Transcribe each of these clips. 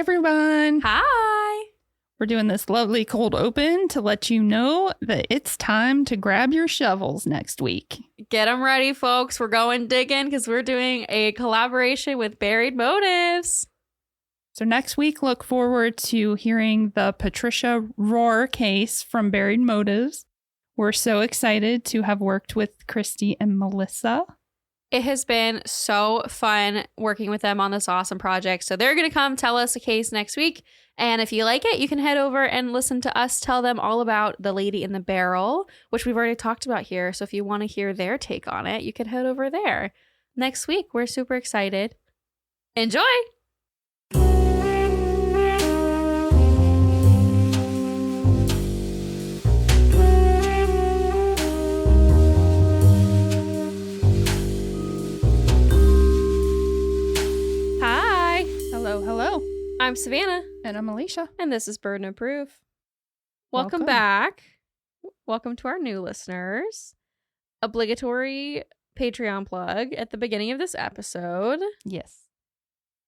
everyone. Hi. We're doing this lovely cold open to let you know that it's time to grab your shovels next week. Get them ready, folks. We're going digging because we're doing a collaboration with Buried Motives. So next week, look forward to hearing the Patricia Rohr case from Buried Motives. We're so excited to have worked with Christy and Melissa. It has been so fun working with them on this awesome project. So they're going to come tell us a case next week. And if you like it, you can head over and listen to us tell them all about The Lady in the Barrel, which we've already talked about here. So if you want to hear their take on it, you can head over there. Next week, we're super excited. Enjoy! Hi! Hello. I'm Savannah. And I'm Elysia. And this is Burden of Proof. Welcome Welcome. back. Welcome to our new listeners. Obligatory Patreon plug at the beginning of this episode. Yes.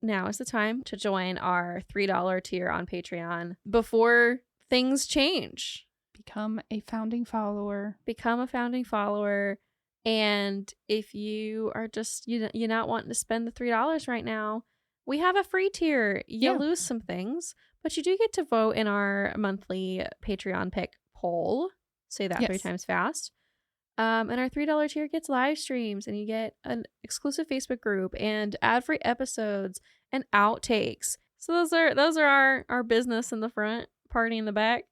Now is the time to join our $3 tier on Patreon before things change. Become a founding follower. Become a founding follower. And if you are just, you're not wanting to spend the $3 right now, we have a free tier. You lose some things, but you do get to vote in our monthly Patreon pick poll. Say that 3 times fast. And our $3 tier gets live streams, and you get an exclusive Facebook group and ad-free episodes and outtakes. So those are our business in the front, party in the back.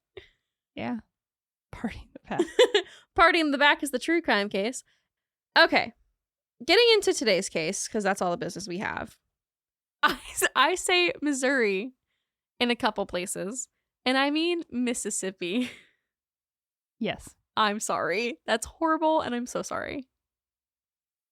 Yeah. Party in the back. Party in the back is the true crime case. Okay. Getting into today's case, because that's all the business we have. I say Missouri in a couple places, and I mean Mississippi. Yes. I'm sorry. That's horrible, and I'm so sorry.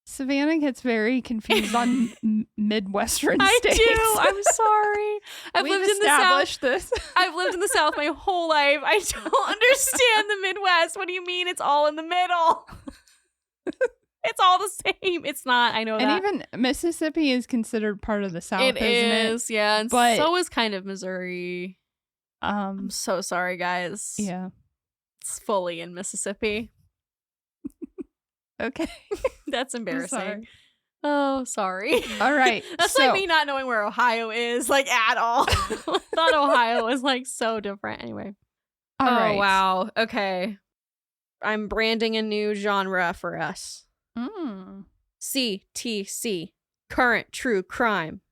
Savannah gets very confused on Midwestern states. I do. I'm sorry. I've lived in the South. This. I've lived in the South my whole life. I don't understand the Midwest. What do you mean it's all in the middle? It's all the same. It's not. I know and that. even Mississippi is considered part of the South, It isn't is, yeah. And But- so is kind of Missouri. I'm so sorry, guys. Yeah. It's fully in Mississippi. Okay. That's embarrassing. Sorry. Oh, sorry. All right. That's like me not knowing where Ohio is, like, at all. I thought Ohio was, like, so different. Anyway. All right. Wow. Okay. I'm branding a new genre for us. CTC. Current True Crime.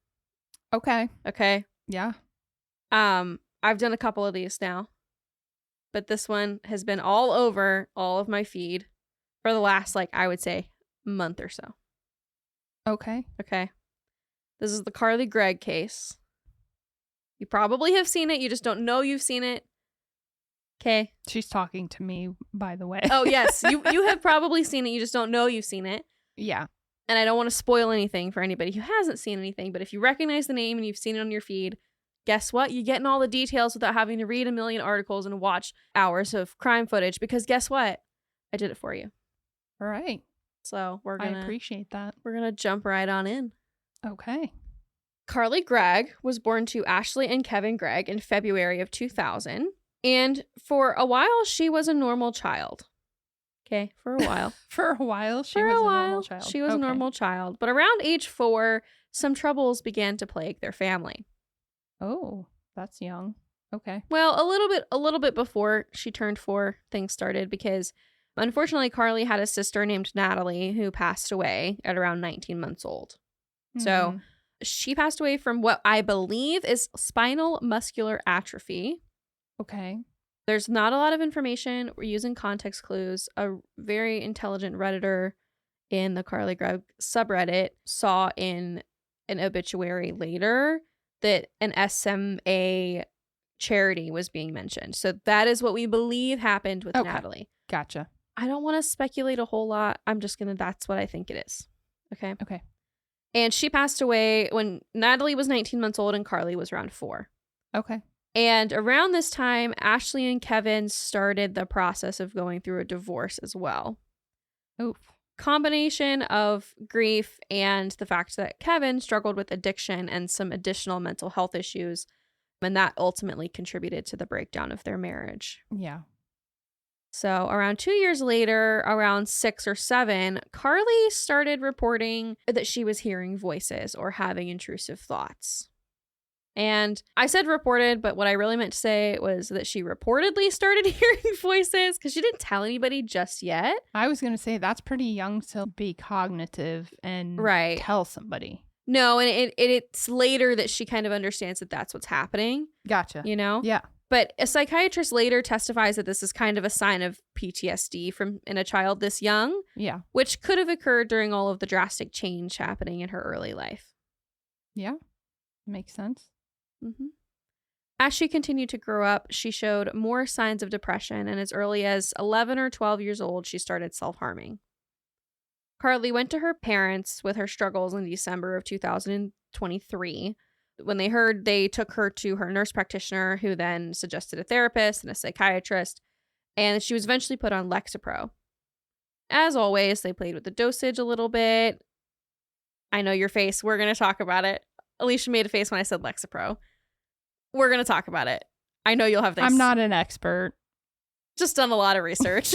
Okay. Okay? Yeah. I've done a couple of these now. But this one has been all over all of my feed for the last, like, I would say, month or so. Okay. Okay. This is the Carly Gregg case. You probably have seen it. You just don't know you've seen it. Okay. She's talking to me, by the way. Oh, yes. You have probably seen it. You just don't know you've seen it. Yeah. And I don't want to spoil anything for anybody who hasn't seen anything. But if you recognize the name and you've seen it on your feed, guess what? You're getting all the details without having to read a million articles and watch hours of crime footage. Because guess what? I did it for you. All right. So I appreciate that. We're going to jump right on in. Okay. Carly Gregg was born to Ashley and Kevin Gregg in February of 2000. And for a while, she was a normal child. Okay, for a while. For a while, she was a normal child. She was a normal child. But around age 4, some troubles began to plague their family. Oh, that's young. Okay. Well, a little bit before she turned 4, things started because unfortunately, Carly had a sister named Natalie who passed away at around 19 months old. So she passed away from what I believe is spinal muscular atrophy. Okay. There's not a lot of information. We're using context clues. A very intelligent Redditor in the Carly Gregg subreddit saw in an obituary later that an SMA charity was being mentioned. So that is what we believe happened with Natalie. Gotcha. I don't want to speculate a whole lot. I'm just going to, that's what I think it is. Okay. Okay. And she passed away when Natalie was 19 months old and Carly was around 4. Okay. And around this time, Ashley and Kevin started the process of going through a divorce as well. Oof. Combination of grief and the fact that Kevin struggled with addiction and some additional mental health issues And that ultimately contributed to the breakdown of their marriage. Yeah. So around 2 years later, around 6 or 7, Carly started reporting that she was hearing voices or having intrusive thoughts. And I said reported, but what I really meant to say was that she reportedly started hearing voices because she didn't tell anybody just yet. I was going to say that's pretty young to be cognitive and tell somebody. No, and it's later that she kind of understands that that's what's happening. Gotcha. You know? Yeah. But a psychiatrist later testifies that this is kind of a sign of PTSD in a child this young. Yeah. Which could have occurred during all of the drastic change happening in her early life. Yeah. Makes sense. Mm-hmm. As she continued to grow up, she showed more signs of depression, and as early as 11 or 12 years old, she started self-harming. Carly went to her parents with her struggles in December of 2023. When they heard, they took her to her nurse practitioner, who then suggested a therapist and a psychiatrist, and she was eventually put on Lexapro. As always, they played with the dosage a little bit. I know your face. We're going to talk about it. Elysia made a face when I said Lexapro. We're going to talk about it. I know you'll have things. I'm not an expert. Just done a lot of research.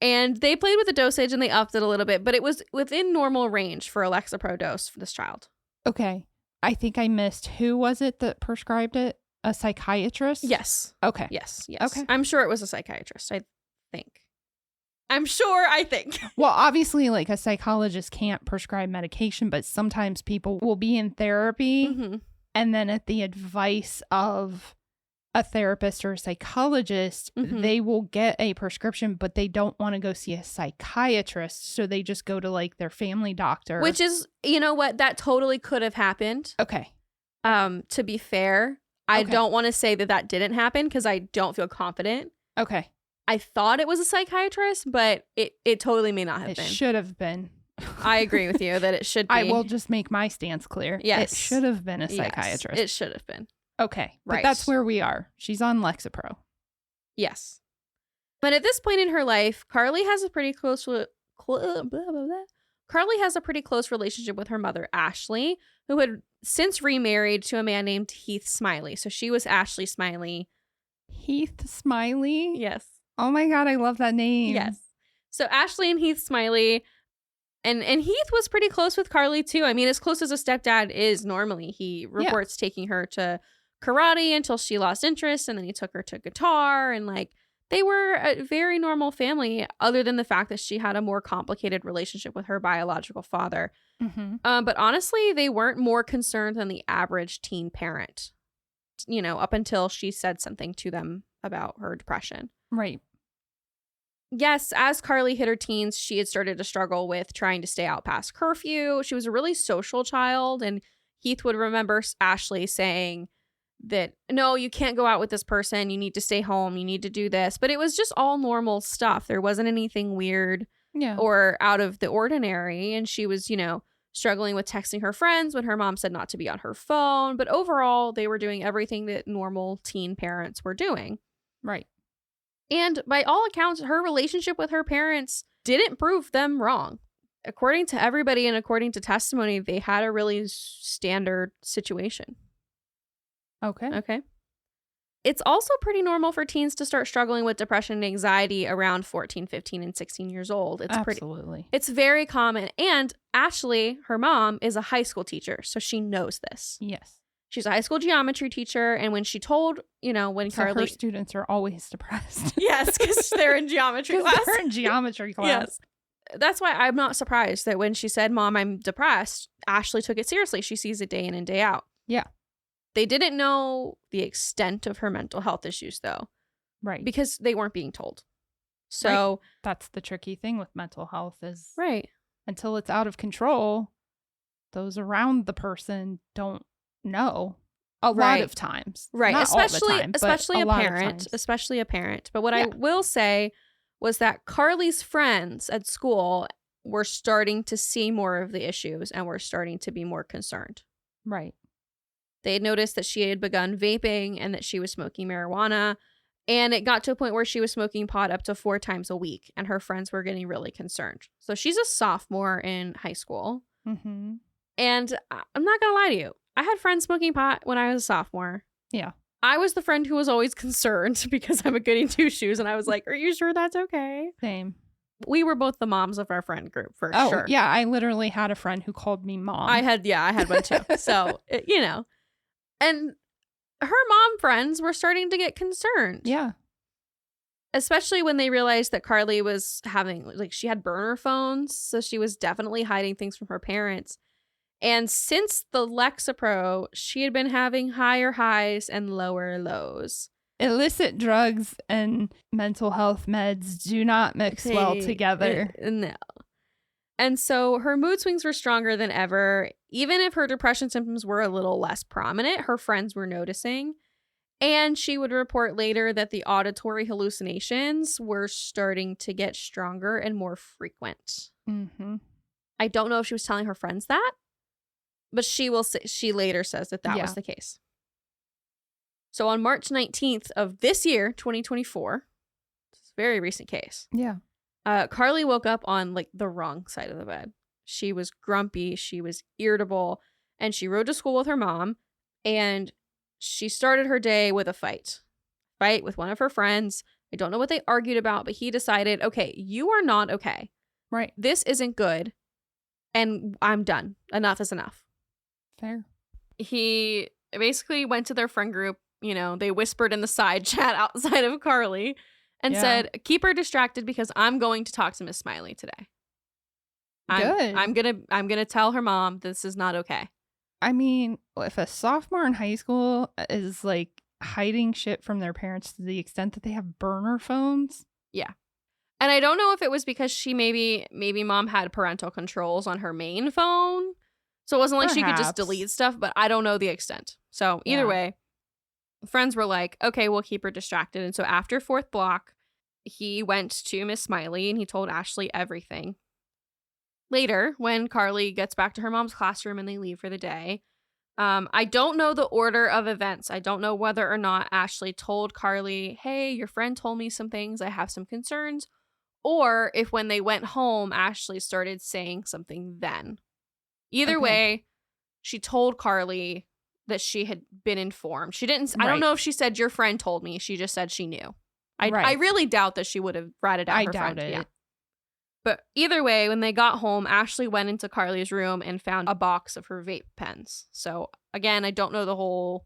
And they played with the dosage and they upped it a little bit, but it was within normal range for a Lexapro dose for this child. Okay. I think I missed. Who was it that prescribed it? A psychiatrist? Yes. Okay. Yes. Okay. I'm sure it was a psychiatrist, I think. I think. Well, obviously, like, a psychologist can't prescribe medication, but sometimes people will be in therapy and then at the advice of a therapist or a psychologist, they will get a prescription, but they don't want to go see a psychiatrist. So they just go to, like, their family doctor. Which is, you know what? That totally could have happened. Okay. To be fair, I don't want to say that didn't happen because I don't feel confident. Okay. I thought it was a psychiatrist, but it totally may not have been. It should have been. I agree with you that it should be. I will just make my stance clear. Yes. It should have been a psychiatrist. Yes, it should have been. Okay. Right. But that's where we are. She's on Lexapro. Yes. But at this point in her life, Carly has a pretty close relationship with her mother, Ashley, who had since remarried to a man named Heath Smylie. So she was Ashley Smylie. Heath Smylie? Yes. Oh my God, I love that name. Yes. So Ashley and Heath Smylie, and Heath was pretty close with Carly too. I mean, as close as a stepdad is normally. He reports taking her to karate until she lost interest, and then he took her to guitar, and like they were a very normal family, other than the fact that she had a more complicated relationship with her biological father. But honestly, they weren't more concerned than the average teen parent, you know, up until she said something to them about her depression. Right. Yes, as Carly hit her teens, she had started to struggle with trying to stay out past curfew. She was a really social child, and Heath would remember Ashley saying that, no, you can't go out with this person. You need to stay home. You need to do this. But it was just all normal stuff. There wasn't anything weird or out of the ordinary. And she was, you know, struggling with texting her friends when her mom said not to be on her phone. But overall, they were doing everything that normal teen parents were doing. Right. And by all accounts, her relationship with her parents didn't prove them wrong. According to everybody and according to testimony, they had a really standard situation. Okay. It's also pretty normal for teens to start struggling with depression and anxiety around 14, 15, and 16 years old. Absolutely. It's very common. And Ashley, her mom, is a high school teacher, so she knows this. Yes. She's a high school geometry teacher, and when she told, you know, when Carly... her students are always depressed. Yes, because they're in geometry class. They're in geometry class. Yes. That's why I'm not surprised that when she said, Mom, I'm depressed, Ashley took it seriously. She sees it day in and day out. Yeah. They didn't know the extent of her mental health issues, though. Right. Because they weren't being told. So... Right. That's the tricky thing with mental health is... Right. Until it's out of control, those around the person don't know a lot of times. Right. Not especially all the time, especially a parent. But what I will say was that Carly's friends at school were starting to see more of the issues and were starting to be more concerned. Right. They had noticed that she had begun vaping and that she was smoking marijuana. And it got to a point where she was smoking pot up to 4 times a week. And her friends were getting really concerned. So she's a sophomore in high school. Mm-hmm. And I'm not going to lie to you. I had friends smoking pot when I was a sophomore. Yeah. I was the friend who was always concerned because I'm a goody two shoes, and I was like, "Are you sure that's okay?" Same. We were both the moms of our friend group for sure. Yeah, I literally had a friend who called me mom. I had one too. So and her mom friends were starting to get concerned. Yeah. Especially when they realized that Carly was having, she had burner phones, so she was definitely hiding things from her parents. And since the Lexapro, she had been having higher highs and lower lows. Illicit drugs and mental health meds do not mix well together. No. And so her mood swings were stronger than ever. Even if her depression symptoms were a little less prominent, her friends were noticing. And she would report later that the auditory hallucinations were starting to get stronger and more frequent. Mm-hmm. I don't know if she was telling her friends that, but she later says that was the case. So on March 19th of this year, 2024, it's a very recent case. Yeah. Carly woke up on the wrong side of the bed. She was grumpy, she was irritable, and she rode to school with her mom, and she started her day with a fight with one of her friends. I don't know what they argued about, but he decided, okay, you are not okay. Right. This isn't good, and I'm done. Enough is enough. Fair. He basically went to their friend group. They whispered in the side chat outside of Carly and said, keep her distracted because I'm going to talk to Miss Smylie today. Good. I'm gonna tell her mom this is not okay. I mean, if a sophomore in high school is hiding shit from their parents to the extent that they have burner phones. Yeah. And I don't know if it was because she maybe mom had parental controls on her main phone. So it wasn't like she could just delete stuff, but I don't know the extent. So either way, friends were like, okay, we'll keep her distracted. And so after fourth block, he went to Miss Smylie and he told Ashley everything. Later, when Carly gets back to her mom's classroom and they leave for the day, I don't know the order of events. I don't know whether or not Ashley told Carly, hey, your friend told me some things. I have some concerns. Or if when they went home, Ashley started saying something then. Either way, she told Carly that she had been informed. She didn't. I don't know if she said your friend told me. She just said she knew. I really doubt that she would have ratted out her friend. I doubt it. Yeah. But either way, when they got home, Ashley went into Carly's room and found a box of her vape pens. So again, I don't know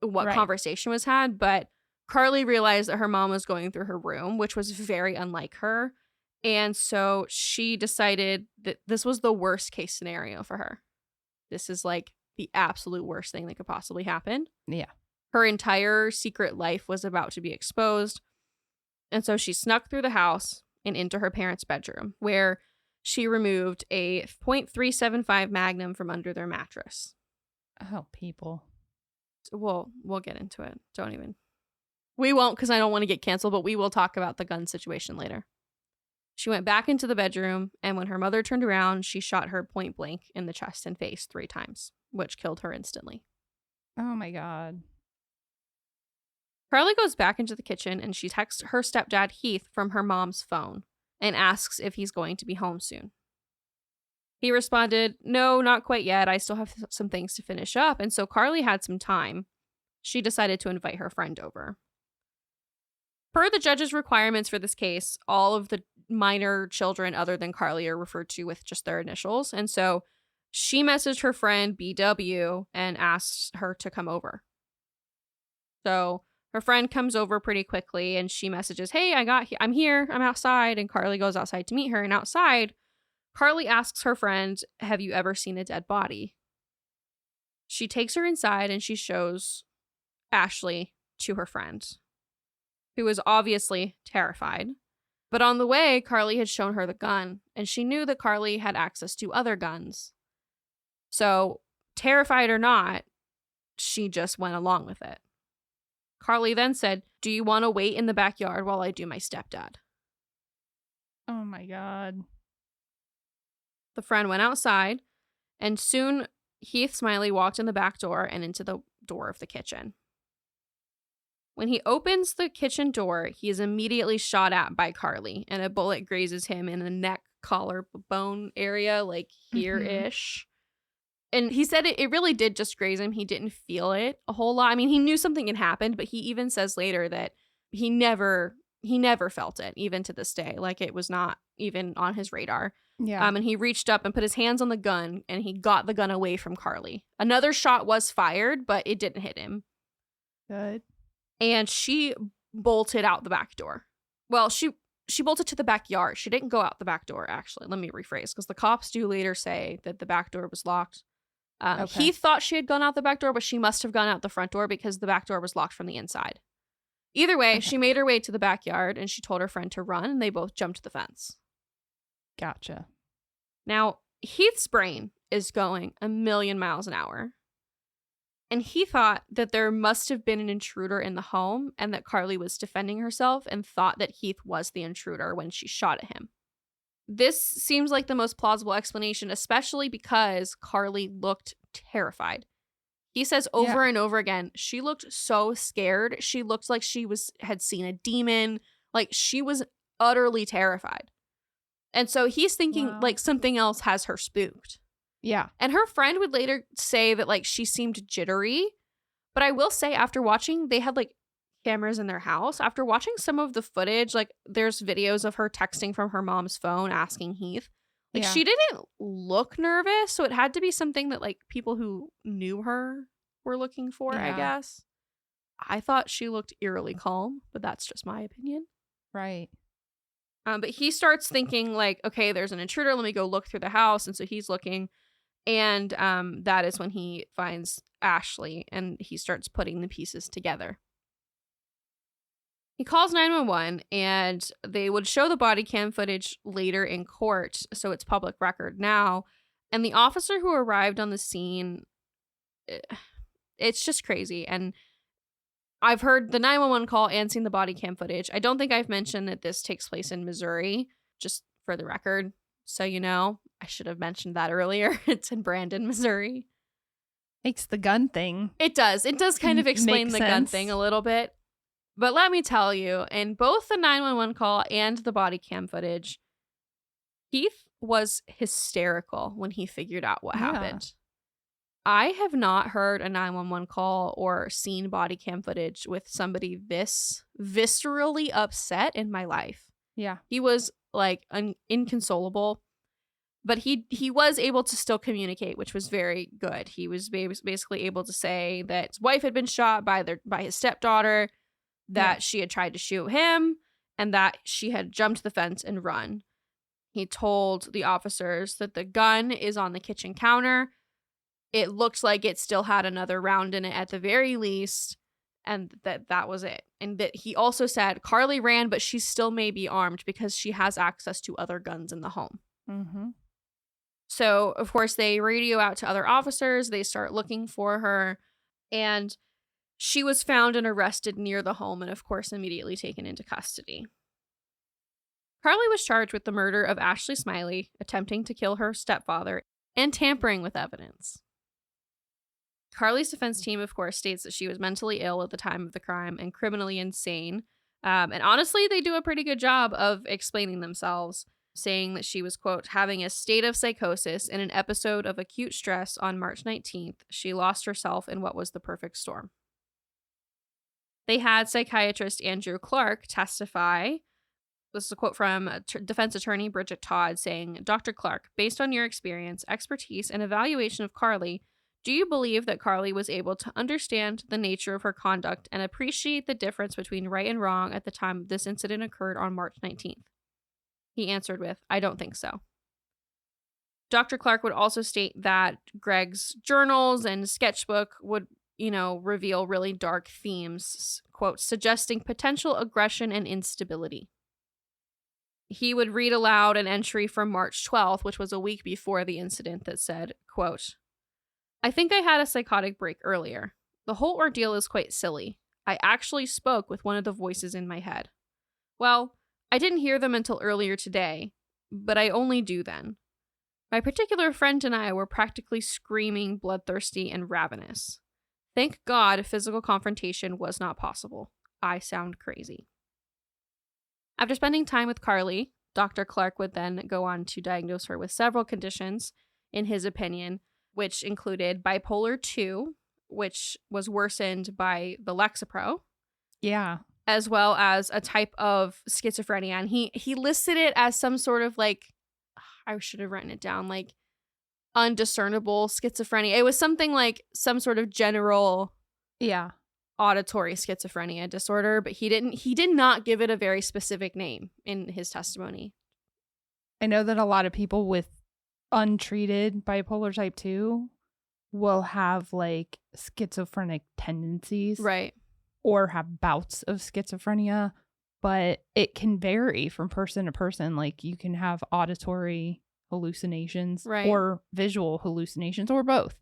what conversation was had, but Carly realized that her mom was going through her room, which was very unlike her. And so she decided that this was the worst case scenario for her. This is the absolute worst thing that could possibly happen. Yeah. Her entire secret life was about to be exposed. And so she snuck through the house and into her parents' bedroom, where she removed a .375 Magnum from under their mattress. Oh, people. We'll get into it. We won't, because I don't want to get canceled, but we will talk about the gun situation later. She went back into the bedroom, and when her mother turned around, she shot her point blank in the chest and face 3 times, which killed her instantly. Oh my God. Carly goes back into the kitchen and she texts her stepdad Heath from her mom's phone and asks if he's going to be home soon. He responded, no, not quite yet. I still have some things to finish up. And so Carly had some time. She decided to invite her friend over. Per the judge's requirements for this case, all of the minor children other than Carly are referred to with just their initials. And so she messaged her friend BW and asked her to come over. So her friend comes over pretty quickly and she messages, hey, I'm here. I'm outside. And Carly goes outside to meet her. And outside, Carly asks her friend, have you ever seen a dead body? She takes her inside and she shows Ashley to her friend, who was obviously terrified. But on the way, Carly had shown her the gun, and she knew that Carly had access to other guns. So, terrified or not, she just went along with it. Carly then said, do you want to wait in the backyard while I do my stepdad? Oh my God. The friend went outside, and soon Heath Smylie walked in the back door and into the door of the kitchen. When he opens the kitchen door, he is immediately shot at by Carly, and a bullet grazes him in the neck collarbone area, like here-ish. And he said it really did just graze him. He didn't feel it a whole lot. I mean, he knew something had happened, but he even says later that he never felt it, even to this day. Like, it was not even on his radar. Yeah. And he reached up and put his hands on the gun, and he got the gun away from Carly. Another shot was fired, but it didn't hit him. Good. And she bolted out the back door. Well, she bolted to the backyard. She didn't go out the back door, actually. Let me rephrase, because the cops do later say that the back door was locked. Okay. He thought she had gone out the back door, but she must have gone out the front door because the back door was locked from the inside. Either way, Okay. she made her way to the backyard, and she told her friend to run, and they both jumped the fence. Gotcha. Now, Heath's brain is going a million miles an hour. And he thought that there must have been an intruder in the home and that Carly was defending herself, and thought that Heath was the intruder when she shot at him. This seems like the most plausible explanation, especially because Carly looked terrified. He says over and over again, she looked so scared. She looked like she had seen a demon. Like, she was utterly terrified. And so he's thinking like something else has her spooked. Yeah. And her friend would later say that like she seemed jittery. But I will say, after watching, they had like cameras in their house. After watching some of the footage, like there's videos of her texting from her mom's phone asking Heath. Like, she didn't look nervous. So it had to be something that like people who knew her were looking for, I guess. I thought she looked eerily calm, but that's just my opinion. Right. But he starts thinking like, okay, there's an intruder. Let me go look through the house. And so he's looking. And that is when he finds Ashley, and he starts putting the pieces together. He calls 911, and they would show the body cam footage later in court, so it's public record now. And the officer who arrived on the scene, it's just crazy. And I've heard the 911 call and seen the body cam footage. I don't think I've mentioned that this takes place in Missouri, just for the record. So, you know, I should have mentioned that earlier. It's in Brandon, Missouri. Makes the gun thing. It does. It does kind of explain Makes the gun sense. thing a little bit. But let me tell you, in both the 911 call and the body cam footage, Heath was hysterical when he figured out what happened. I have not heard a 911 call or seen body cam footage with somebody this viscerally upset in my life. Yeah. He was like inconsolable, but he was able to still communicate, which was very good. He was basically able to say that his wife had been shot by his stepdaughter, that she had tried to shoot him, and that she had jumped the fence and run. He told the officers that the gun is on the kitchen counter. It looked like it still had another round in it at the very least, and that was it. And that he also said Carly ran, but she still may be armed because she has access to other guns in the home. Mm-hmm. So, of course, they radio out to other officers. They start looking for her, and she was found and arrested near the home and, of course, immediately taken into custody. Carly was charged with the murder of Ashley Smylie, attempting to kill her stepfather, and tampering with evidence. Carly's defense team, of course, states that she was mentally ill at the time of the crime and criminally insane. And honestly, they do a pretty good job of explaining themselves, saying that she was, quote, having a state of psychosis in an episode of acute stress on March 19th. She lost herself in what was the perfect storm. They had psychiatrist Andrew Clark testify. This is a quote from defense attorney Bridget Todd saying, Dr. Clark, based on your experience, expertise, and evaluation of Carly, do you believe that Carly was able to understand the nature of her conduct and appreciate the difference between right and wrong at the time this incident occurred on March 19th? He answered with, I don't think so. Dr. Clark would also state that Gregg's journals and sketchbook would, reveal really dark themes, quote, suggesting potential aggression and instability. He would read aloud an entry from March 12th, which was a week before the incident, that said, quote, I think I had a psychotic break earlier. The whole ordeal is quite silly. I actually spoke with one of the voices in my head. Well, I didn't hear them until earlier today, but I only do then. My particular friend and I were practically screaming, bloodthirsty, and ravenous. Thank God physical confrontation was not possible. I sound crazy. After spending time with Carly, Dr. Clark would then go on to diagnose her with several conditions, in his opinion, which included bipolar 2, which was worsened by the Lexapro. Yeah. As well as a type of schizophrenia. And he listed it as some sort of like, I should have written it down, like undiscernible schizophrenia. It was something like some sort of general auditory schizophrenia disorder, but he did not give it a very specific name in his testimony. I know that a lot of people with untreated bipolar type 2 will have like schizophrenic tendencies. Right. Or have bouts of schizophrenia, but it can vary from person to person. Like you can have auditory hallucinations or visual hallucinations or both.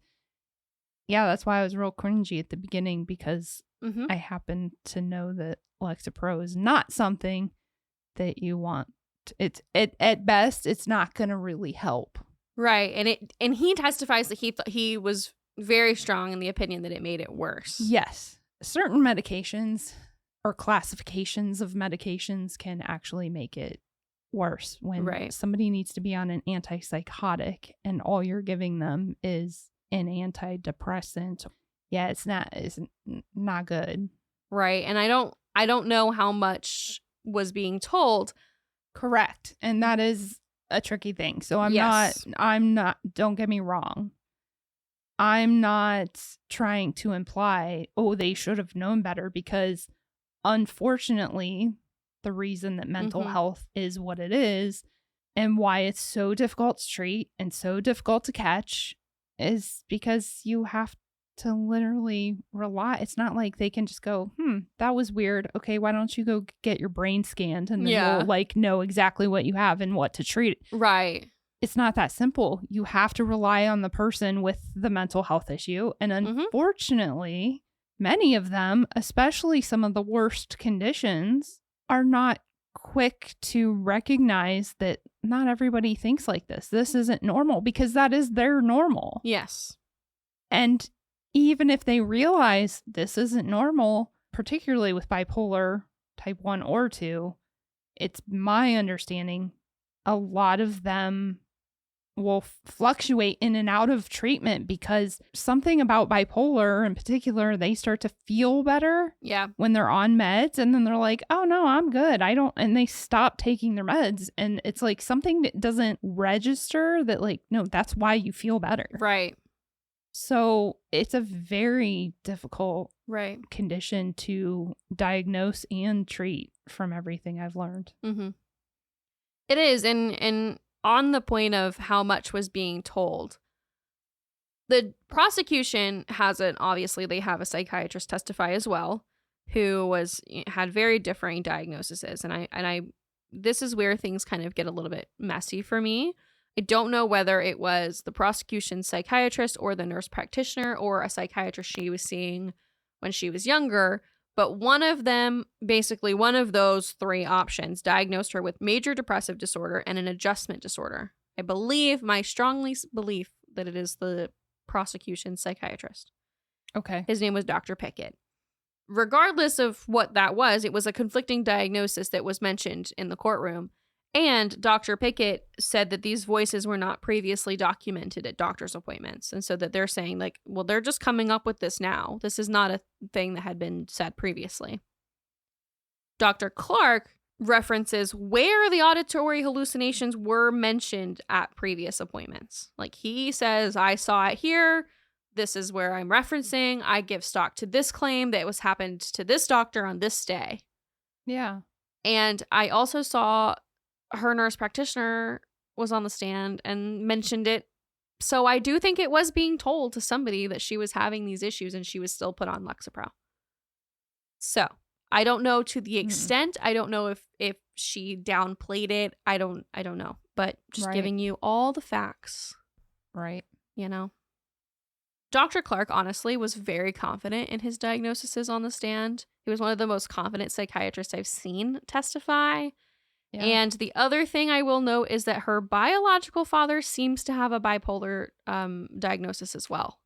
Yeah, that's why I was real cringy at the beginning, because I happen to know that Lexapro is not something that you want. It's at best, it's not going to really help. Right. And he testifies that he was very strong in the opinion that it made it worse. Yes. Certain medications or classifications of medications can actually make it worse when somebody needs to be on an antipsychotic and all you're giving them is an antidepressant. Yeah, it's not good. Right. And I don't know how much was being told. Correct. And that is a tricky thing. So I'm not, don't get me wrong. I'm not trying to imply, oh, they should have known better, because unfortunately, the reason that mental health is what it is and why it's so difficult to treat and so difficult to catch is because you have to literally rely. It's not like they can just go, that was weird. Okay, why don't you go get your brain scanned and then you'll like know exactly what you have and what to treat. Right. It's not that simple. You have to rely on the person with the mental health issue. And unfortunately, many of them, especially some of the worst conditions, are not quick to recognize that not everybody thinks like this. This isn't normal, because that is their normal. Yes. And even if they realize this isn't normal, particularly with bipolar type 1 or 2, it's my understanding a lot of them will fluctuate in and out of treatment because something about bipolar in particular, they start to feel better when they're on meds, and then they're like, oh no, I'm good, and they stop taking their meds, and it's like something that doesn't register that, like, no, that's why you feel better. Right. So it's a very difficult condition to diagnose and treat, from everything I've learned. It is. And on the point of how much was being told, the prosecution obviously they have a psychiatrist testify as well, who had very differing diagnoses. And I this is where things kind of get a little bit messy for me. I don't know whether it was the prosecution psychiatrist or the nurse practitioner or a psychiatrist she was seeing when she was younger, but one of them, basically one of those three options, diagnosed her with major depressive disorder and an adjustment disorder. I believe, my strongly belief, that it is the prosecution psychiatrist. Okay. His name was Dr. Pickett. Regardless of what that was, it was a conflicting diagnosis that was mentioned in the courtroom. And Dr. Pickett said that these voices were not previously documented at doctor's appointments. And so that they're saying, like, well, they're just coming up with this now. This is not a thing that had been said previously. Dr. Clark references where the auditory hallucinations were mentioned at previous appointments. Like, he says, I saw it here. This is where I'm referencing. I give stock to this claim that was happened to this doctor on this day. Yeah. And I also saw her nurse practitioner was on the stand and mentioned it. So I do think it was being told to somebody that she was having these issues and she was still put on Lexapro. So I don't know to the extent. I don't know if she downplayed it. I don't know. But just giving you all the facts. Right. You know. Dr. Clark, honestly, was very confident in his diagnoses on the stand. He was one of the most confident psychiatrists I've seen testify. Yeah. And the other thing I will note is that her biological father seems to have a bipolar diagnosis as well.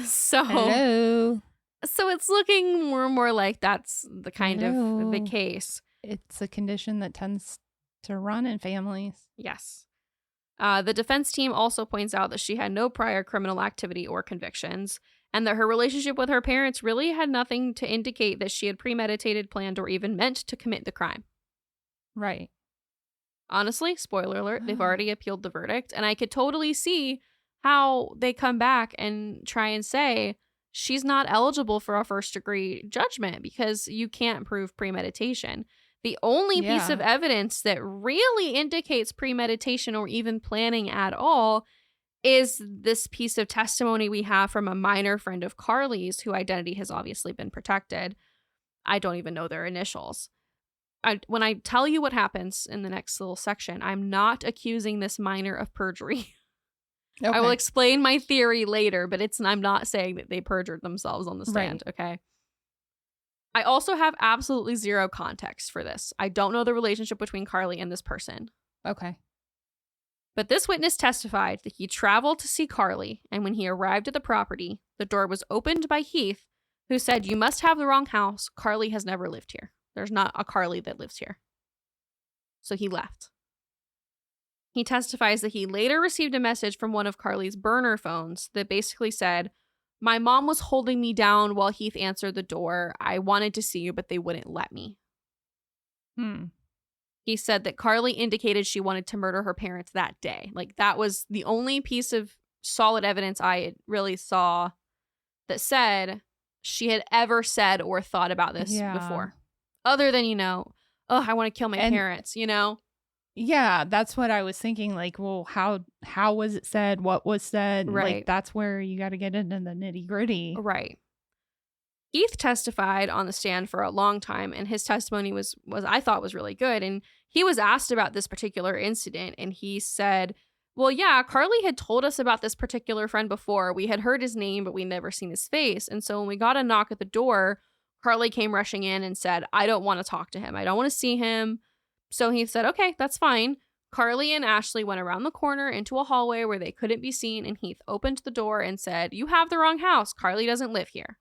So it's looking more and more like that's the kind of the case. It's a condition that tends to run in families. Yes. The defense team also points out that she had no prior criminal activity or convictions, and that her relationship with her parents really had nothing to indicate that she had premeditated, planned, or even meant to commit the crime. Right. Honestly, spoiler alert, they've already appealed the verdict, and I could totally see how they come back and try and say she's not eligible for a first-degree judgment because you can't prove premeditation. The only piece of evidence that really indicates premeditation or even planning at all is this piece of testimony we have from a minor friend of Carly's, whose identity has obviously been protected. I don't even know their initials. When I tell you what happens in the next little section, I'm not accusing this minor of perjury. Okay. I will explain my theory later, but I'm not saying that they perjured themselves on the stand, okay? I also have absolutely zero context for this. I don't know the relationship between Carly and this person. Okay. But this witness testified that he traveled to see Carly, and when he arrived at the property, the door was opened by Heath, who said, "You must have the wrong house. Carly has never lived here. There's not a Carly that lives here." So he left. He testifies that he later received a message from one of Carly's burner phones that basically said, "My mom was holding me down while Heath answered the door. I wanted to see you, but they wouldn't let me." He said that Carly indicated she wanted to murder her parents that day. Like, that was the only piece of solid evidence I really saw that said she had ever said or thought about this before. Other than, oh, I want to kill my parents, Yeah, that's what I was thinking. Like, well, how was it said? What was said? Right. Like, that's where you got to get into the nitty gritty. Right. Heath testified on the stand for a long time, and his testimony was I thought was really good. And he was asked about this particular incident, and he said, "Well, yeah, Carly had told us about this particular friend before. We had heard his name, but we never seen his face. And so when we got a knock at the door, Carly came rushing in and said, 'I don't want to talk to him. I don't want to see him.' So he said, 'Okay, that's fine.' Carly and Ashley went around the corner into a hallway where they couldn't be seen, and Heath opened the door and said, 'You have the wrong house. Carly doesn't live here.'"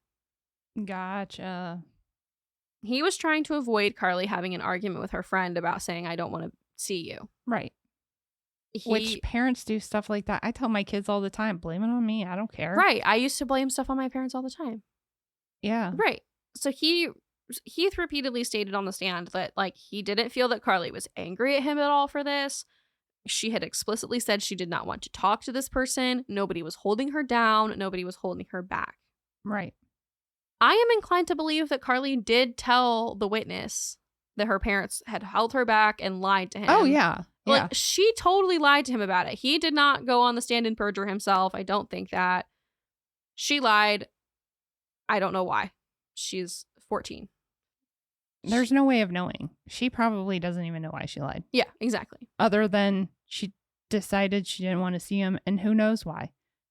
Gotcha. He was trying to avoid Carly having an argument with her friend about saying, "I don't want to see you." Right. Which parents do stuff like that. I tell my kids all the time, blame it on me. I don't care. Right. I used to blame stuff on my parents all the time. Yeah. Right. So Heath repeatedly stated on the stand that, like, he didn't feel that Carly was angry at him at all for this. She had explicitly said she did not want to talk to this person. Nobody was holding her down. Nobody was holding her back. Right. I am inclined to believe that Carly did tell the witness that her parents had held her back and lied to him. Oh, yeah. Like, she totally lied to him about it. He did not go on the stand and perjure himself. I don't think that. She lied. I don't know why. She's 14. There's no way of knowing. She probably doesn't even know why she lied. Yeah, exactly. Other than she decided she didn't want to see him, and who knows why.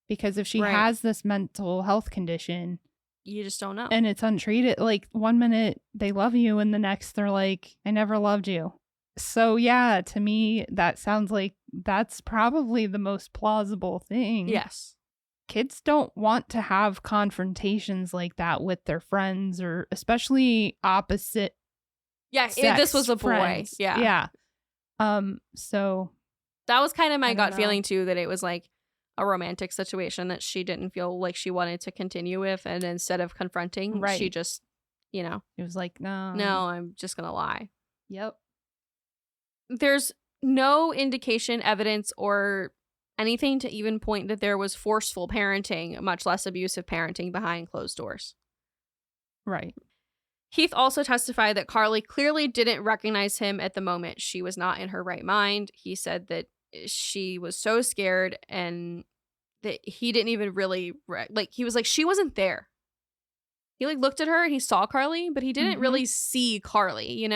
Because if she has this mental health condition, you just don't know. And it's untreated. Like, one minute they love you, and the next they're like, "I never loved you." So yeah, to me, that sounds like that's probably the most plausible thing. Yes. Kids don't want to have confrontations like that with their friends, or especially opposite. Yeah, this was a boy. Friends. Yeah. So that was kind of my gut feeling too, that it was like a romantic situation that she didn't feel like she wanted to continue with, and instead of confronting, she just, it was like, no, I'm just gonna lie. Yep. There's no indication, evidence, or anything to even point that there was forceful parenting, much less abusive parenting, behind closed doors. Right. Heath also testified that Carly clearly didn't recognize him at the moment. She was not in her right mind. He said that she was so scared and that he didn't even really, he was like, she wasn't there. He looked at her and he saw Carly, but he didn't really see Carly,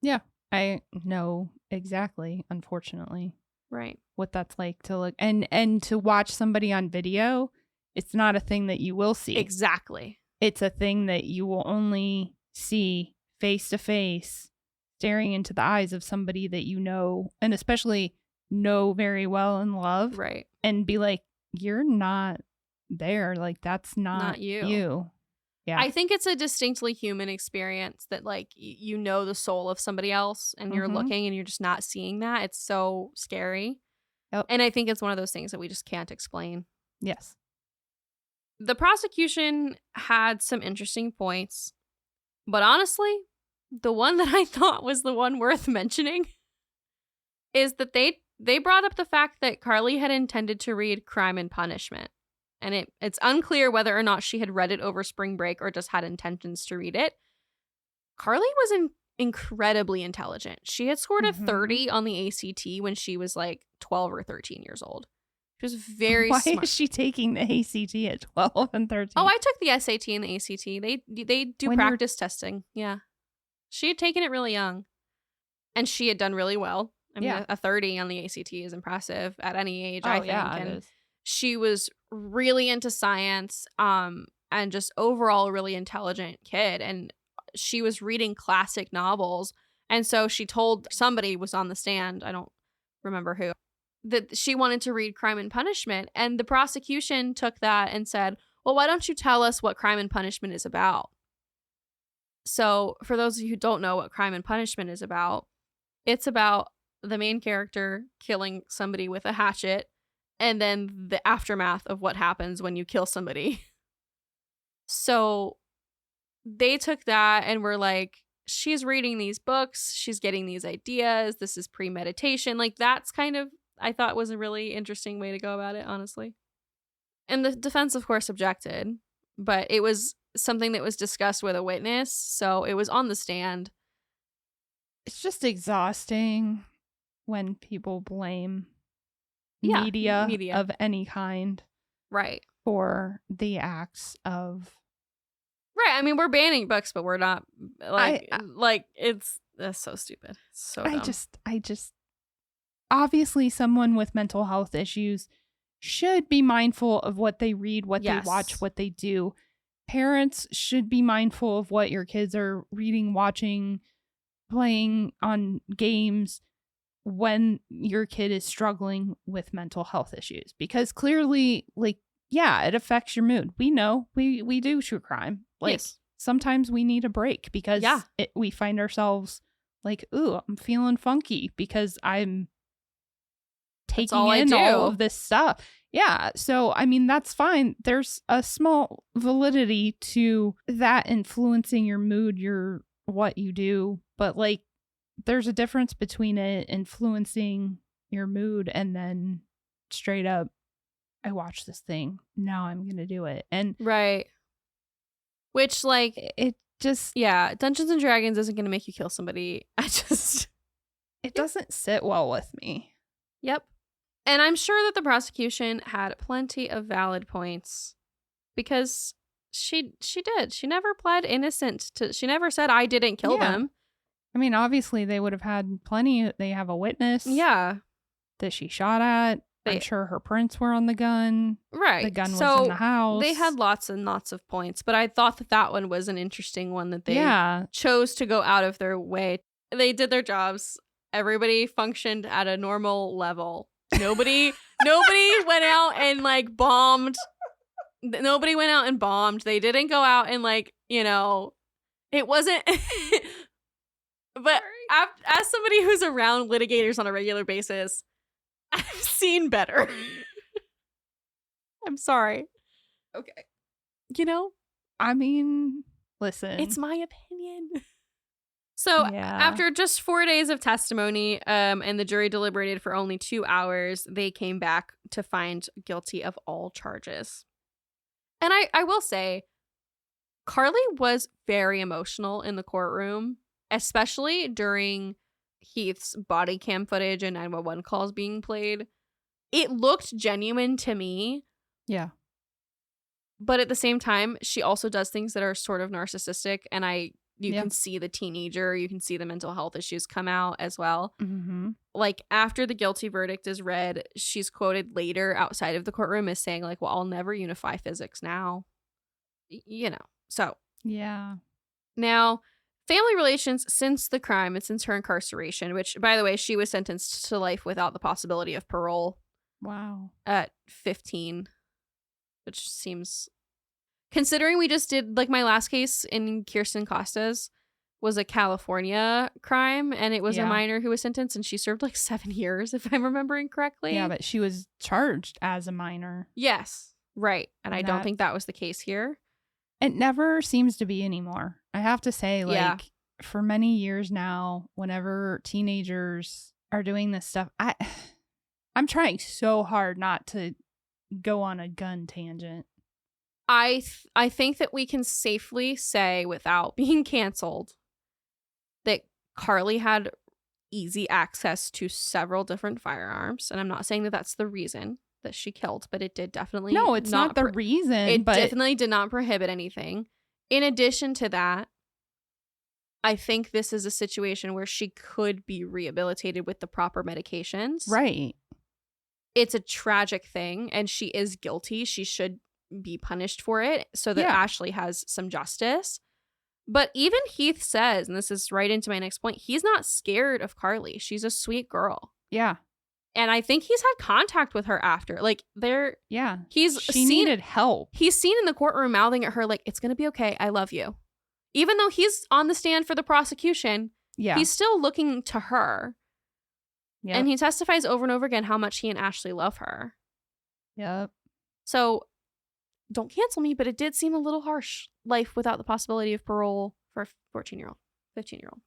Yeah, I know exactly, unfortunately. Right. What that's like to look and to watch somebody on video. It's not a thing that you will see. Exactly. It's a thing that you will only see face to face, staring into the eyes of somebody that you know, and especially know very well and love. Right. And be like, you're not there. Like, that's not you. Yeah. I think it's a distinctly human experience that, the soul of somebody else, and you're looking and you're just not seeing that. It's so scary. Yep. And I think it's one of those things that we just can't explain. Yes. The prosecution had some interesting points, but honestly, the one that I thought was the one worth mentioning is that they brought up the fact that Carly had intended to read Crime and Punishment. And it's unclear whether or not she had read it over spring break or just had intentions to read it. Carly was incredibly intelligent. She had scored a 30 on the ACT when she was like 12 or 13 years old. She was very smart. Why is she taking the ACT at 12 and 13? Oh, I took the SAT and the ACT. They do practice testing. Yeah. She had taken it really young. And she had done really well. I mean, a 30 on the ACT is impressive at any age, I think. Yeah, and it is. she was really into science, and just overall a really intelligent kid. And she was reading classic novels. And so she told somebody was on the stand, I don't remember who, that she wanted to read Crime and Punishment. And the prosecution took that and said, well, why don't you tell us what Crime and Punishment is about? So for those of you who don't know what Crime and Punishment is about, it's about the main character killing somebody with a hatchet and then the aftermath of what happens when you kill somebody. So they took that and were like, she's reading these books, she's getting these ideas, this is premeditation. Like, that's kind of, I thought, was a really interesting way to go about it, honestly. And the defense, of course, objected, but it was something that was discussed with a witness, so it was on the stand. It's just exhausting when people blame media of any kind, right, for the acts of. Right. I mean, we're banning books, but we're not like that's so stupid. So dumb. I just obviously someone with mental health issues should be mindful of what they read, what they watch, what they do. Parents should be mindful of what your kids are reading, watching, playing on games when your kid is struggling with mental health issues, because clearly, like, yeah, it affects your mood. We know we do true crime. Like, sometimes we need a break because we find ourselves like, ooh, I'm feeling funky because I'm taking in all of this stuff. Yeah. So, I mean, that's fine. There's a small validity to that influencing your mood, what you do. But, like, there's a difference between it influencing your mood and then straight up, I watched this thing, now I'm going to do it. And right. Which, like, it just, Dungeons and Dragons isn't going to make you kill somebody. It doesn't sit well with me. Yep. And I'm sure that the prosecution had plenty of valid points because she did. She never pled innocent she never said, I didn't kill them. I mean, obviously they would have had plenty. They have a witness. Yeah. That she shot at. I'm sure her prints were on the gun. Right. The gun was in the house. They had lots and lots of points, but I thought that one was an interesting one that they chose to go out of their way. They did their jobs. Everybody functioned at a normal level. Nobody went out and, like, bombed. Nobody went out and bombed. They didn't go out and, like, it wasn't. But as somebody who's around litigators on a regular basis, I've seen better. I'm sorry. Okay. I mean, listen. It's my opinion. So after just 4 days of testimony, and the jury deliberated for only 2 hours, they came back to find guilty of all charges. And I will say, Carly was very emotional in the courtroom, especially during Heath's body cam footage and 911 calls being played. It looked genuine to me. Yeah. But at the same time, she also does things that are sort of narcissistic, and you can see the teenager, you can see the mental health issues come out as well. Mm-hmm. Like, after the guilty verdict is read, she's quoted later outside of the courtroom as saying, like, well, I'll never unify physics now. So. Yeah. Now, family relations since the crime and since her incarceration, which, by the way, she was sentenced to life without the possibility of parole. Wow. At 15, which seems... Considering we just did, like, my last case in Kirsten Costas, was a California crime, and it was a Yeah. minor who was sentenced, and she served like 7 years, if I'm remembering correctly. Yeah, but she was charged as a minor. Yes, right. And I don't That- think that was the case here. It never seems to be anymore. I have to say, like, Yeah. for many years now, whenever teenagers are doing this stuff, I'm trying so hard not to go on a gun tangent. I think that we can safely say, without being canceled, that Carly had easy access to several different firearms. And I'm not saying that that's the reason that she killed, but it did definitely No, it's not the reason. It but definitely did not prohibit anything. In addition to that, I think this is a situation where she could be rehabilitated with the proper medications. right. It's a tragic thing, and she is guilty. She should be punished for it so that Yeah. Ashley has some justice. But even Heath says, and this is right into my next point, he's not scared of Carly. She's a sweet girl. Yeah. And I think he's had contact with her after. Like, Yeah. she needed help. He's seen in the courtroom mouthing at her, like, it's going to be okay. I love you. Even though he's on the stand for the prosecution, Yeah. he's still looking to her. Yep. And he testifies over and over again how much he and Ashley love her. Yep. So don't cancel me, but it did seem a little harsh. Life without the possibility of parole for a 14-year-old, 15-year-old.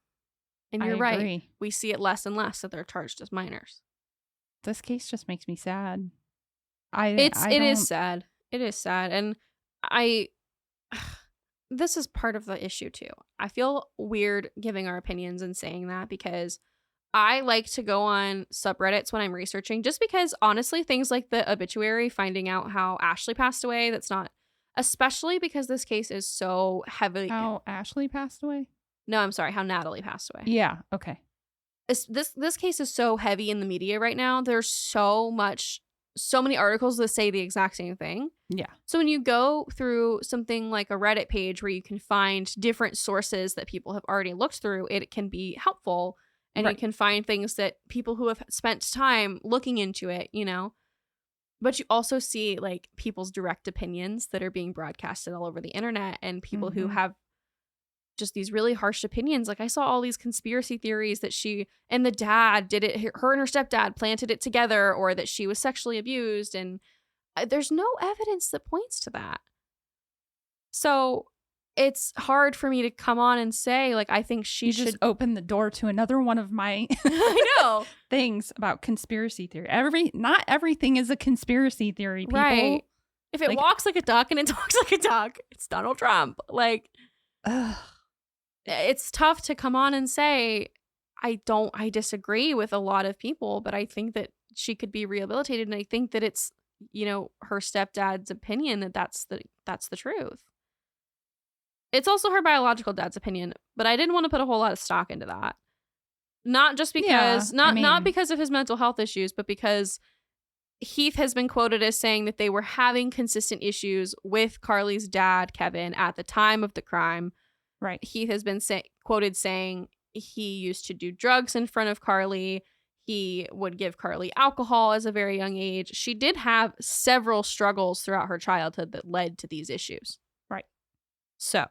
And you're right. Agree. We see it less and less that they're charged as minors. This case just makes me sad. It is sad. It is sad. And this is part of the issue too. I feel weird giving our opinions and saying that because I like to go on subreddits when I'm researching, just because honestly, things like the obituary, finding out how Ashley passed away, that's not, especially because this case is so heavily. How Ashley passed away? No, I'm sorry, how Natalie passed away. Yeah. Okay. This case is so heavy in the media right now. There's so many articles that say the exact same thing. Yeah. So when you go through something like a Reddit page where you can find different sources that people have already looked through, it can be helpful. And Right. you can find things that people who have spent time looking into it, But you also see like people's direct opinions that are being broadcasted all over the internet, and people who have just these really harsh opinions. Like I saw all these conspiracy theories that she and the dad did it, her and her stepdad planted it together, or that she was sexually abused. And there's no evidence that points to that. So it's hard for me to come on and say, like, I think she should just open the door to another one of my I know. things about conspiracy theory. Not everything is a conspiracy theory, people. Right. If it Like- walks like a duck and it talks like a duck, it's Donald Trump. Like, Ugh. it's tough to come on and say, I disagree with a lot of people, but I think that she could be rehabilitated. And I think that it's, her stepdad's opinion that's the truth. It's also her biological dad's opinion, but I didn't want to put a whole lot of stock into that. Not just because, not because of his mental health issues, but because Heath has been quoted as saying that they were having consistent issues with Carly's dad, Kevin, at the time of the crime. Right. Heath has been quoted saying he used to do drugs in front of Carly. He would give Carly alcohol as a very young age. She did have several struggles throughout her childhood that led to these issues. Right. So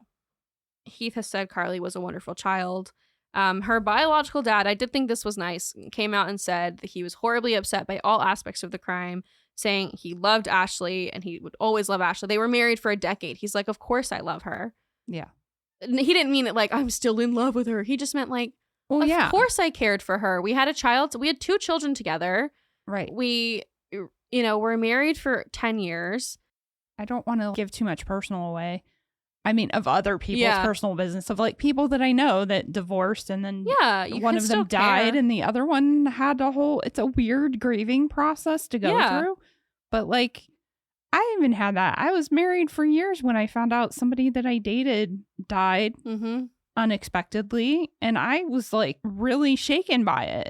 Heath has said Carly was a wonderful child. Her biological dad, I did think this was nice, came out and said that he was horribly upset by all aspects of the crime, saying he loved Ashley and he would always love Ashley. They were married for a decade. He's like, of course I love her. Yeah. He didn't mean it like, I'm still in love with her. He just meant like, Well, of course I cared for her. We had a child. We had 2 children together. Right. We, were married for 10 years. I don't want to give too much personal away. I mean, of other people's personal business, of like people that I know that divorced and then one of them died and the other one had it's a weird grieving process to go through. But like, I even had that. I was married for years when I found out somebody that I dated died unexpectedly. And I was like really shaken by it.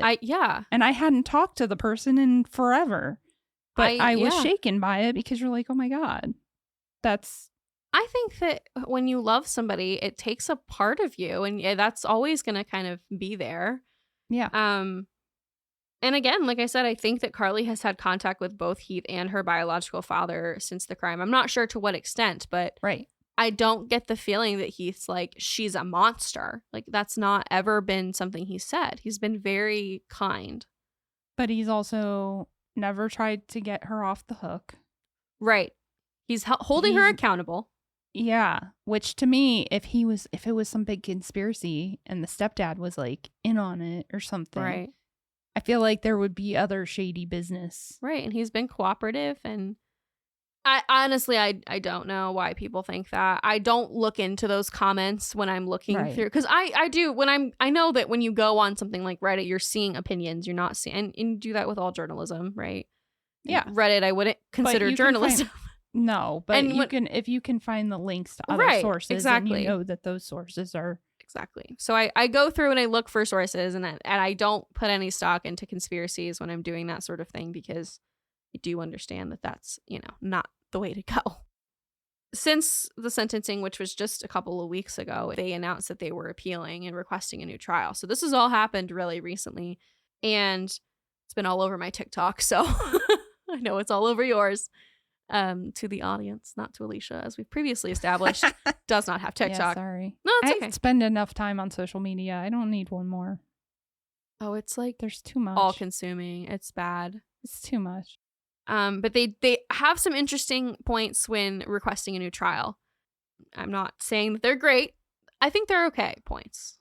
And I hadn't talked to the person in forever. But I was shaken by it because you're like, oh my God, I think that when you love somebody, it takes a part of you, and that's always going to kind of be there. Yeah. And again, like I said, I think that Carly has had contact with both Heath and her biological father since the crime. I'm not sure to what extent, but right. I don't get the feeling that Heath's like, she's a monster. Like, that's not ever been something he said. He's been very kind. But he's also never tried to get her off the hook. Right. He's holding her accountable. Yeah. Which to me, if it was some big conspiracy and the stepdad was like in on it or something, right, I feel like there would be other shady business. Right. And he's been cooperative, and I honestly, I don't know why people think that. I don't look into those comments when I'm looking through, because I do when I know that when you go on something like Reddit, you're seeing opinions, you're not seeing, and you do that with all journalism, right? Yeah. Reddit, I wouldn't consider journalism. No, but if you can find the links to other sources, exactly. and you know that those sources are exactly. So I go through and I look for sources, and I don't put any stock into conspiracies when I'm doing that sort of thing, because I do understand that that's, not the way to go. Since the sentencing, which was just a couple of weeks ago, they announced that they were appealing and requesting a new trial. So this has all happened really recently, and it's been all over my TikTok. So I know it's all over yours. To the audience, not to Elysia, as we've previously established, does not have TikTok. Yeah, sorry. No, it's okay. I spend enough time on social media. I don't need one more. Oh, it's like there's too much. All consuming. It's bad. It's too much. But they have some interesting points when requesting a new trial. I'm not saying that they're great. I think they're okay points.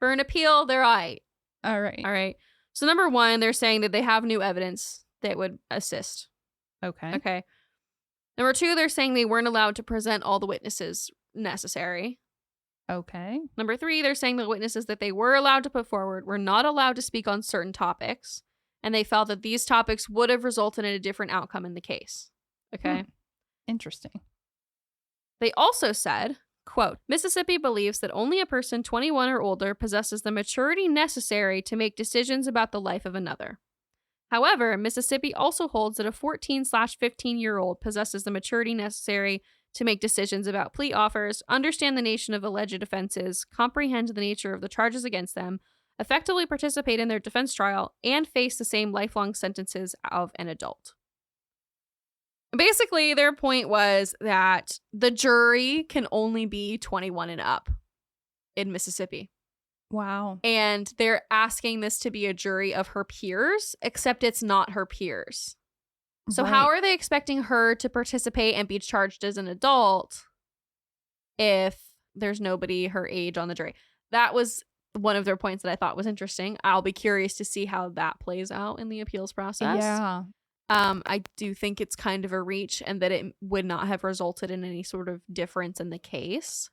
For an appeal, they're all right. All right. So number one, they're saying that they have new evidence that would assist. Okay. Number two, they're saying they weren't allowed to present all the witnesses necessary. Okay. Number three, they're saying the witnesses that they were allowed to put forward were not allowed to speak on certain topics, and they felt that these topics would have resulted in a different outcome in the case. Okay. Interesting. They also said, quote, Mississippi believes that only a person 21 or older possesses the maturity necessary to make decisions about the life of another. However, Mississippi also holds that a 14/15-year-old possesses the maturity necessary to make decisions about plea offers, understand the nature of alleged offenses, comprehend the nature of the charges against them, effectively participate in their defense trial, and face the same lifelong sentences of an adult. Basically, their point was that the jury can only be 21 and up in Mississippi. Wow. And they're asking this to be a jury of her peers, except it's not her peers. So how are they expecting her to participate and be charged as an adult if there's nobody her age on the jury? That was one of their points that I thought was interesting. I'll be curious to see how that plays out in the appeals process. Yeah. I do think it's kind of a reach, and that it would not have resulted in any sort of difference in the case.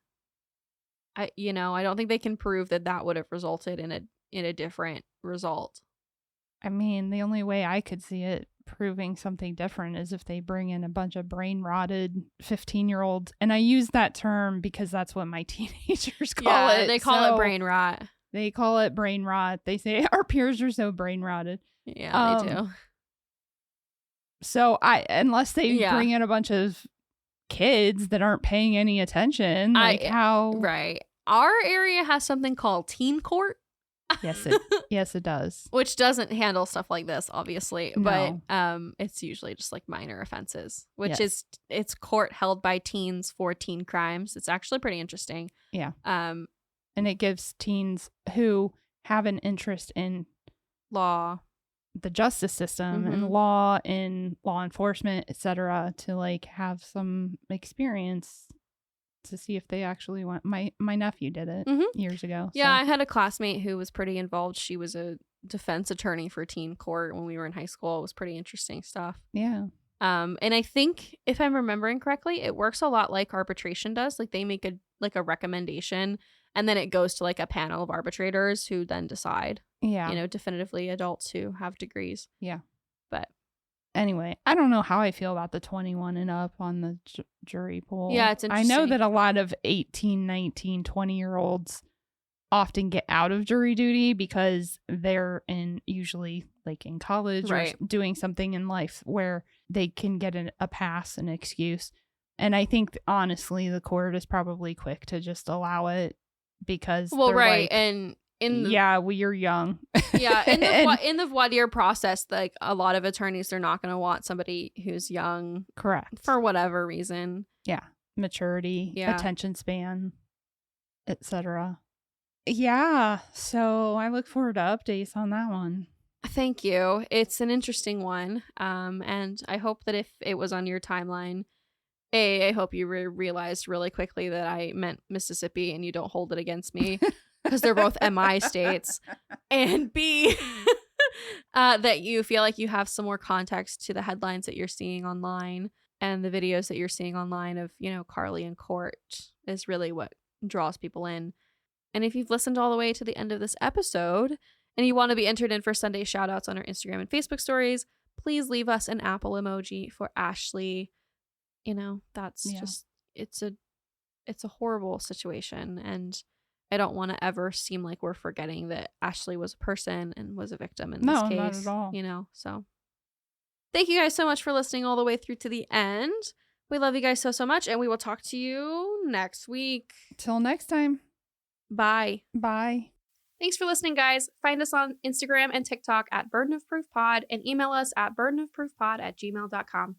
I don't think they can prove that would have resulted in a different result. I mean, the only way I could see it proving something different is if they bring in a bunch of brain rotted 15-year-olds. And I use that term because that's what my teenagers call it. They call it brain rot. They call it brain rot. They say our peers are so brain rotted. Yeah, they do. So unless they bring in a bunch of kids that aren't paying any attention, right. Our area has something called teen court. Yes, it does. Which doesn't handle stuff like this, obviously, no. But it's usually just like minor offenses, which is it's court held by teens for teen crimes. It's actually pretty interesting. Yeah. And it gives teens who have an interest in law, the justice system, and law enforcement, etc., to like have some experience to see if they actually want. My nephew did it years ago. Yeah, I had a classmate who was pretty involved. She was a defense attorney for teen court when we were in high school. It was pretty interesting stuff. Yeah. And I think if I'm remembering correctly, it works a lot like arbitration does. Like they make a recommendation, and then it goes to like a panel of arbitrators who then decide. Yeah. Definitively adults who have degrees. Yeah. But anyway, I don't know how I feel about the 21 and up on the jury pool. Yeah, it's interesting. I know that a lot of 18, 19, 20-year-olds often get out of jury duty because they're usually like in college or doing something in life where they can get a pass, an excuse. And I think, honestly, the court is probably quick to just allow it because you're young. Yeah, in the voir dire process, like a lot of attorneys, they're not going to want somebody who's young, correct, for whatever reason. Yeah, maturity, attention span, etc. Yeah, so I look forward to updates on that one. Thank you. It's an interesting one. And I hope that if it was on your timeline, I hope you realized really quickly that I meant Mississippi and you don't hold it against me because they're both MI states. And B, that you feel like you have some more context to the headlines that you're seeing online and the videos that you're seeing online of, Carly in court is really what draws people in. And if you've listened all the way to the end of this episode and you want to be entered in for Sunday shoutouts on our Instagram and Facebook stories, please leave us an Apple emoji for Ashley. That's just, it's a horrible situation. And I don't want to ever seem like we're forgetting that Ashley was a person and was a victim in this case. No, not at all. So thank you guys so much for listening all the way through to the end. We love you guys so much, and we will talk to you next week. Till next time. Bye. Bye. Thanks for listening, guys. Find us on Instagram and TikTok at Burden of Proof Pod and email us at burdenofproofpod@gmail.com.